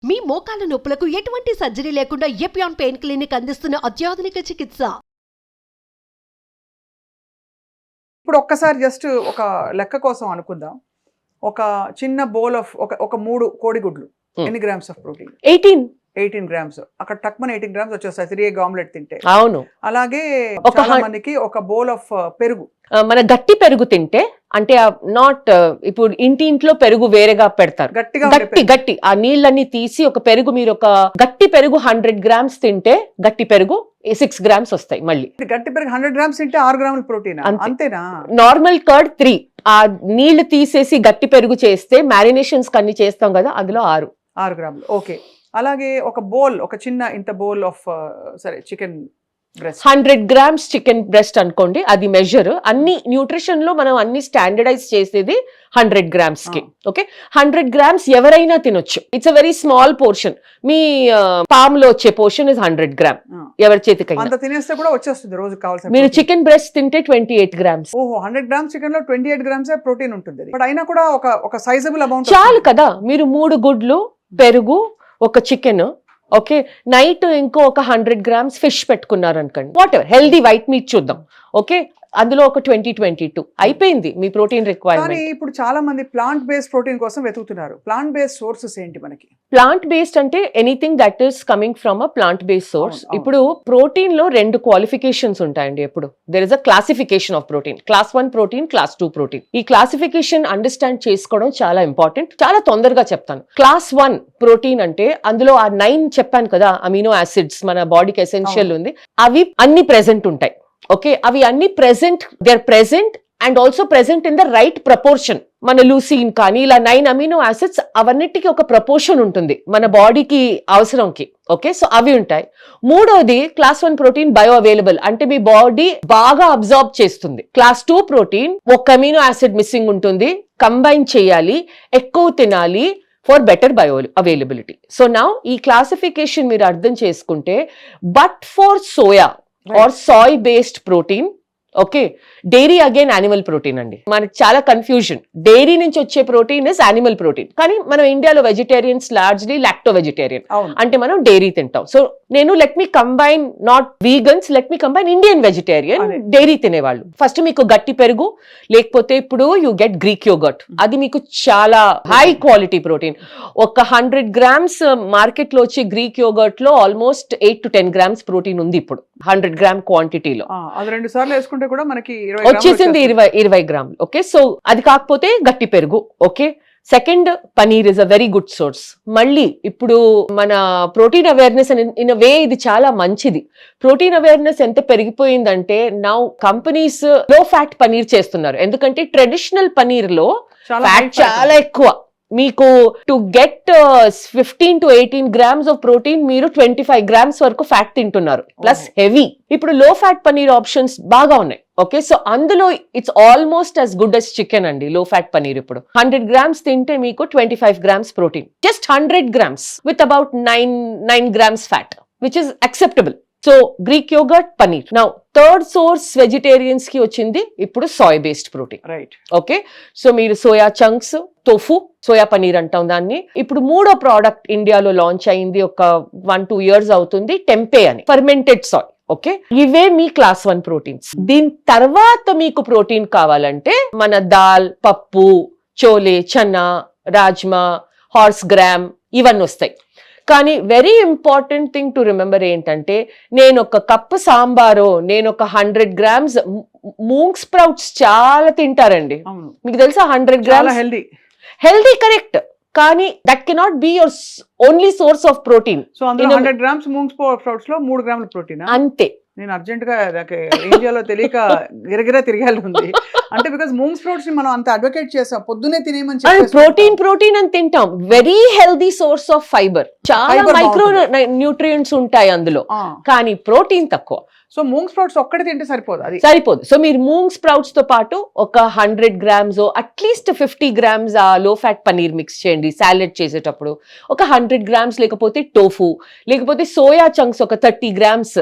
మీ మోకాల నొప్పులకు ఎటువంటి సర్జరీ లేకుండా ఎపియాన్ పెయిన్ క్లినిక్ అందిస్తున్న అత్యాధునిక చికిత్స. ఇప్పుడు ఒక్కసారి జస్ట్ ఒక లెక్క కోసం అనుకుందాం. ఒక చిన్న బౌల్ ఆఫ్ ఒక 3 కోడిగుడ్లు ఎన్ని గ్రామ్స్ ఆఫ్ ప్రోటీన్? 18 గ్రామ్స్. అక్కడ టక్మన్ 18 గ్రామ్స్ వచ్చేస్తాయి 3 ఎగ్ ఆమ్లెట్ తింటే. అవును. అలాగే చాలా మందికి ఒక బౌల్ ఆఫ్ పెరుగు, మన గట్టి పెరుగు తింటే, అంటే నాట్ ఇప్పుడు ఇంట్లో పెరుగు వేరేగా పెడతారు, గట్టి ఆ నీళ్ళని తీసి ఒక పెరుగు, మీరు ఒక గట్టి పెరుగు 100 గ్రామ్స్ తింటే గట్టి పెరుగు 6 గ్రామ్స్ వస్తాయి. మళ్ళీ గట్టి పెరుగు 100 గ్రామ్స్ తింటే 6 గ్రాముల ప్రోటీన్ అంతేనా? నార్మల్ కర్డ్ 3, ఆ నీళ్లు తీసేసి గట్టి పెరుగు చేస్తే మ్యారినేషన్స్ కన్ని చేస్తాం కదా, అందులో 6 గ్రాములు. ఓకే. అలాగే ఒక బౌల్, ఒక చిన్న ఇంత బౌల్ ఆఫ్ సరే chicken breast, 100 grams chicken breast అనుకోండి, అది మెజర్. అన్ని న్యూట్రిషన్ లో మనం అన్ని స్టాండర్డైజ్ చేసేది 100 గ్రామ్స్ కి. ఓకే, 100 గ్రామ్స్ ఎవరైనా తినొచ్చు. It's a very small portion. Me palm లో వచ్చే పోర్షన్ ఇస్ 100 గ్రామ్. ఎవరి చేతికి అంత తినేస్తే కూడా వచ్చేస్తుంది రోజు కావాల్సిన. మీరు చికెన్ బ్రెస్ట్ తింటే 28 గ్రామ్స్. ఓహో, 100 గ్రామ్స్ చికెన్ లో 28 గ్రామ్స్ ప్రోటీన్ ఉంటుంది. బట్ అయినా కూడా ఒక సైజబుల్ అమౌంట్ చాలు కదా. మీరు 3 గుడ్లు, పెరుగు, ఒక చికెన్, ఓకే, నైట్ ఇంకో ఒక 100 గ్రామ్స్ ఫిష్ పెట్టుకున్నారు అనుకోండి, what ever healthy white meet చూద్దాం. ఓకే, అందులో ఒక 22 అయిపోయింది మీ ప్రోటీన్ రిక్వైర్మెంట్. ఇప్పుడు చాలా మంది ప్లాంట్ బేస్డ్ ప్రోటీన్ కోసం వెతుకుతున్నారు. ప్లాంట్ బేస్డ్ సోర్సెస్ ఏంటి మనకి? ప్లాంట్ బేస్డ్ అంటే anything that is coming from a plant based source. ఇప్పుడు ప్రోటీన్ లో 2 క్వాలిఫికేషన్స్ ఉంటాయండి. ఎప్పుడు there is a classification of protein, class 1 protein, class 2 protein. ఈ క్లాసిఫికేషన్ అండర్స్టాండ్ చేసుకోవడం చాలా ఇంపార్టెంట్. చాలా తొందరగా చెప్తాను. క్లాస్ 1 ప్రోటీన్ అంటే అందులో ఆ 9 చెప్పాను కదా అమినో యాసిడ్స్ మన బాడీకి ఎసెన్షియల్ ఉంది, అవి అన్ని ప్రెసెంట్ ఉంటాయి. ఓకే, అవి అన్ని present, they are present and also present in the right proportion. మన లూసిన్ కానీ ఇలా 9 అమినో యాసిడ్స్, అవన్నిటికీ ఒక ప్రపోర్షన్ ఉంటుంది మన బాడీకి అవసరంకి. ఓకే, సో అవి ఉంటాయి. మూడోది క్లాస్ 1 ప్రోటీన్ బయో అవైలబుల్, అంటే మీ బాడీ బాగా అబ్జార్బ్ చేస్తుంది. క్లాస్ 2 ప్రోటీన్ ఒక అమినో యాసిడ్ మిస్సింగ్ ఉంటుంది, కంబైన్ చేయాలి, ఎక్కువ తినాలి for better bio availability. So now ఈ క్లాసిఫికేషన్ మీరు అర్థం చేసుకుంటే, but for soya or soy based protein, okay, dairy again animal protein అండి. మనకి చాలా కన్ఫ్యూజన్. డైరీ నుంచి వచ్చే ప్రోటీన్ ఇస్ యానిమల్ ప్రోటీన్, కానీ మనం ఇండియాలో వెజిటేరియన్స్ లార్జ్లీ లాక్టో వెజిటేరియన్, అంటే మనం డైరీ తింటాం. సో నేను let me combine not vegans, let me combine Indian vegetarian, dairy తినేవాళ్ళు. ఫస్ట్ మీకు గట్టి పెరుగు, లేకపోతే ఇప్పుడు యూ గెట్ గ్రీక్ యోగర్ట్, అది మీకు చాలా హై క్వాలిటీ ప్రోటీన్. ఒక 100 గ్రామ్స్ మార్కెట్ లో వచ్చే గ్రీక్ యోగర్ట్ లో ఆల్మోస్ట్ 8 to 10 గ్రామ్స్ ప్రోటీన్ ఉంది ఇప్పుడు 100 గ్రామ్ క్వాంటిటీలో. అది 2 సార్లు వేసుకుంటే కూడా మనకి వచ్చేసింది 20 గ్రాములు. ఓకే, సో అది కాకపోతే గట్టి పెరుగు. Okay, second paneer is a very good source. మళ్ళీ ఇప్పుడు మన ప్రోటీన్ అవేర్నెస్ ఇన్ అ వే ఇది చాలా మంచిది. ప్రోటీన్ అవేర్నెస్ ఎంత పెరిగిపోయిందంటే నౌ కంపెనీస్ లో ఫ్యాట్ పనీర్ చేస్తున్నారు. ఎందుకంటే ట్రెడిషనల్ పనీర్ లో ఫ్యాట్ చాలా ఎక్కువ. మీకు to get 15 to 18 grams of protein మీరు 25 గ్రామ్స్ వరకు ఫ్యాట్ తింటున్నారు, ప్లస్ హెవీ. ఇప్పుడు లో ఫ్యాట్ పనీర్ ఆప్షన్స్ బాగా ఉన్నాయి. ఓకే, సో అందులో it's almost as good as chicken అండి లో ఫ్యాట్ పనీర్. ఇప్పుడు 100 గ్రామ్స్ తింటే మీకు 25 grams protein, just 100 grams with about 9 grams fat, which is acceptable. So Greek yogurt, paneer. Now third source vegetarians కి వచ్చింది ఇప్పుడు soy based protein. Right, okay, so మీరు soya chunks, tofu, soya paneer అంటాం దాన్ని. ఇప్పుడు 3వ ప్రోడక్ట్ ఇండియాలో లాంచ్ అయింది, ఒక 1-2 years అవుతుంది, టెంపే అని, ఫర్మెంటెడ్ సాయ్. ఓకే, ఇవే మీ క్లాస్ 1 ప్రోటీన్స్. దీని తర్వాత మీకు ప్రోటీన్ కావాలంటే మన దాల్, పప్పు, చోలే, చన్నా, రాజ్మా, హార్స్ గ్రామ్ ఇవన్నీ వస్తాయి. కానీ very important thing to remember ఏంటంటే, నేను ఒక కప్పు సాంబారో, నేను ఒక 100 గ్రామ్స్ మూంగ్ స్ప్రౌట్స్ చాలా తింటారండి. మీకు తెలుసా 100 గ్రామ్స్ హెల్దీ, కరెక్ట్, కానీ that cannot be your only source of protein. So అందులో 100 గ్రామ్స్ మూంగ్ స్ప్రౌట్స్ లో 3 గ్రాముల ప్రోటీన్ అంతే. నేను అర్జెంట్ గా ఇండియాలో తెలియక గిరగిరా తిరగాలి ఉంది. అంటే బికాస్ మూంగ్ స్ప్రౌట్స్ ని మనం అంత అడ్వకేట్ చేసాం, పొద్దునే తినేమని చెప్పి ప్రోటీన్ అని తింటాం. Very healthy source of fibre, చాలా మైక్రో న్యూట్రియంట్స్ ఉంటాయి అందులో, కానీ ప్రోటీన్ తక్కువ. సో మూంగ్ స్ప్రౌట్స్ ఒక్కటి తింటే సరిపోదు, అది సరిపోదు. సో మీరు మూంగ్ స్ప్రౌట్స్ తో పాటు ఒక 100 గ్రామ్స్ అట్లీస్ట్ 50 గ్రామ్స్ ఆ లో ఫ్యాట్ పనీర్ మిక్స్ చేయండి సాలెడ్ చేసేటప్పుడు. ఒక 100 గ్రామ్స్, లేకపోతే టోఫు, లేకపోతే సోయా చంక్స్ ఒక 30 గ్రామ్స్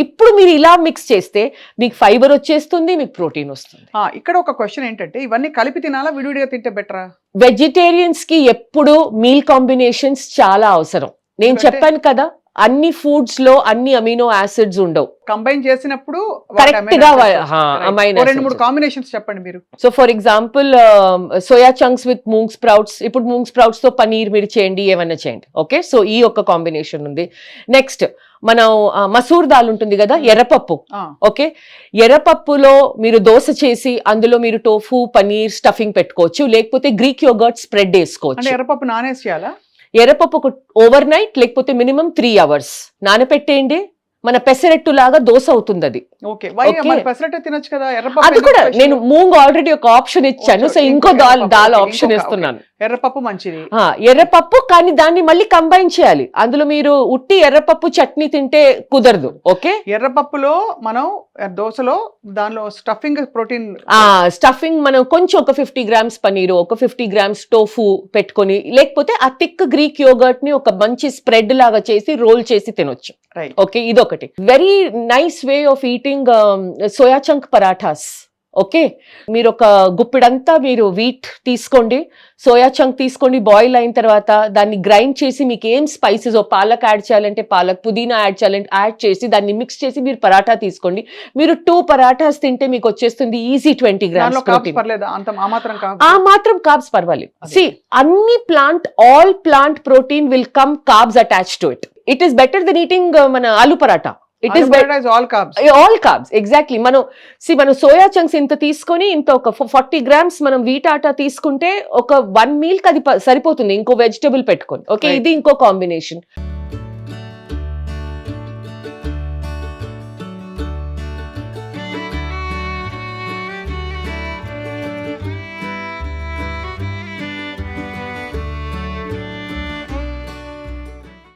ఇప్పుడు మీరు ఇలా మిక్స్ చేస్తే మీకు ఫైబర్ వచ్చేస్తుంది, మీకు ప్రోటీన్ వస్తుంది. ఇక్కడ ఒక క్వశ్చన్ ఏంటంటే ఇవన్నీ కలిపి తినాలా విడివిడిగా తింటే బెటరా? వెజిటేరియన్స్ కి ఎప్పుడు మీల్ కాంబినేషన్స్ చాలా అవసరం. నేను ఎందుకంటే- చెప్పాను కదా, అన్ని ఫుడ్స్ లో అన్ని అమినో యాసిడ్స్ ఉండవు. కంబైన్ చేసినప్పుడు Correct గా amino రెండు మూడు acids. కాంబినేషన్స్ చెప్పండి మీరు. So for example soya chunks with moong sprouts. ఇప్పుడు మూంగ్ స్ప్రౌట్స్ తో పనీర్ మీరు చేయండి, ఏమన్నా చేయండి. ఓకే, సో ఈ ఒక కాంబినేషన్ ఉంది. నెక్స్ట్ మనం మసూర్ దాల్ ఉంటుంది కదా, ఎర్రపప్పు. ఓకే, ఎర్రపప్పులో మీరు దోశ చేసి అందులో మీరు టోఫు పనీర్ స్టఫింగ్ పెట్టుకోవచ్చు, లేకపోతే గ్రీక్ యోగర్ట్ స్ప్రెడ్ అంటే వేసుకోవచ్చు. ఎర్రపప్పు నానేసి చేయాలా? ఎర్రపప్పు ఓవర్ నైట్ లేకపోతే మినిమం 3 hours నానపెట్టేయండి. మన పెసరెట్టు లాగా దోశ అవుతుంది అది. Okay, why Okay. మరి పెసరట్టే తినొచ్చు కదా. అది ఎర్రపప్పు కూడా ఎందుకు నేను special? మూంగ్ ఆల్రెడీ ఒక ఆప్షన్ ఇచ్చాను, సో Okay, ఇంకో ఇంకొక దాల్ ఎర్రపప్పు. దాల్ Okay, ఆప్షన్ ఇంకొక, ఇస్తున్నాను. ఎర్రపప్పు మంచిది. ఎర్రపప్పు, కానీ దాన్ని మళ్ళీ కంబైన్ చేయాలి. అందులో మీరు ఉట్టి ఎర్రపప్పు చట్నీ తింటే కుదరదు. ఓకే, ఎర్రపప్పులో మనం దోశలో దానిలో స్టఫింగ్ ప్రోటీన్. స్టఫింగ్ మనం కొంచెం ఒక 50 grams పనీరు, ఒక 50 grams టోఫు పెట్టుకొని, లేకపోతే ఆ థిక్ గ్రీక్ యోగర్ట్ ని ఒక మంచి స్ప్రెడ్ లాగా చేసి రోల్ చేసి తినొచ్చు. రైట్. ఓకే, ఇదొకటి very nice way of eating soya chunk parathas. Okay, మీరు ఒక గుప్పిడంతా మీరు వీట్ తీసుకోండి, సోయా చంక్ తీసుకోండి, బాయిల్ అయిన తర్వాత దాన్ని గ్రైండ్ చేసి మీకు ఏం స్పైసెస్, పాలక్ యాడ్ చేయాలంటే పాలక్, పుదీనా యాడ్ చేయాలంటే యాడ్ చేసి దాన్ని మిక్స్ చేసి మీరు పరాఠా తీసుకోండి. మీరు 2 పరాఠాస్ తింటే మీకు వచ్చేస్తుంది ఈజీ 20 grams దానిలో కార్బ్స్ ప్రోటీన్. పర్లేదా? అంత ఆ మాత్రం ఆ మాత్రం కార్బ్స్ పర్వాలేదు. అదే. సి అన్ని all plant protein will come carbs attach to it. It is better then eating మన aloo paratha. It is all carbs. All carbs exactly. మనం సోయా చంక్స్ ఇంత తీసుకొని ఇంత ఒక 40 grams మనం వీట్ ఆటా తీసుకుంటే ఒక 1 meal కి అది సరిపోతుంది, ఇంకో వెజిటబుల్ పెట్టుకొని. Okay, Right. ఇది ఇంకో కాంబినేషన్.